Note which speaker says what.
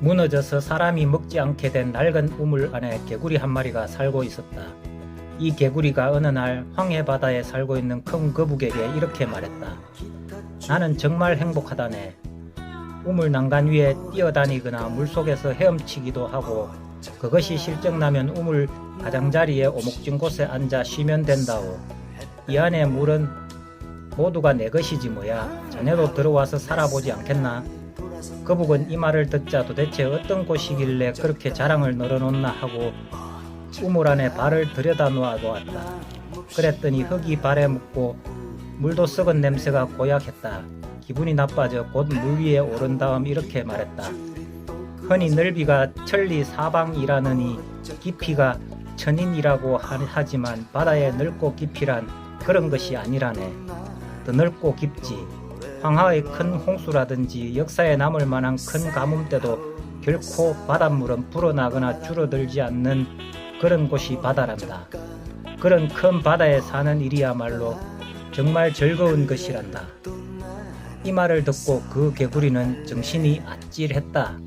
Speaker 1: 무너져서 사람이 먹지 않게 된 낡은 우물 안에 개구리 한 마리가 살고 있었다. 이 개구리가 어느 날 황해 바다에 살고 있는 큰 거북에게 이렇게 말했다. 나는 정말 행복하다네. 우물 난간 위에 뛰어다니거나 물속에서 헤엄치기도 하고 그것이 실정나면 우물 가장자리에 오목진 곳에 앉아 쉬면 된다오. 이 안에 물은 모두가 내 것이지 뭐야. 자네도 들어와서 살아보지 않겠나? 거북은 이 말을 듣자 도대체 어떤 곳이길래 그렇게 자랑을 늘어놓나 하고 우물 안에 발을 들여다 놓아보았다. 그랬더니 흙이 발에 묻고 물도 썩은 냄새가 고약했다. 기분이 나빠져 곧 물 위에 오른 다음 이렇게 말했다. 흔히 넓이가 천리 사방이라느니 깊이가 천인이라고 하지만 바다의 넓고 깊이란 그런 것이 아니라네. 더 넓고 깊지. 황하의 큰 홍수라든지 역사에 남을 만한 큰 가뭄 때도 결코 바닷물은 불어나거나 줄어들지 않는 그런 곳이 바다란다. 그런 큰 바다에 사는 일이야말로 정말 즐거운 것이란다. 이 말을 듣고 그 개구리는 정신이 아찔했다.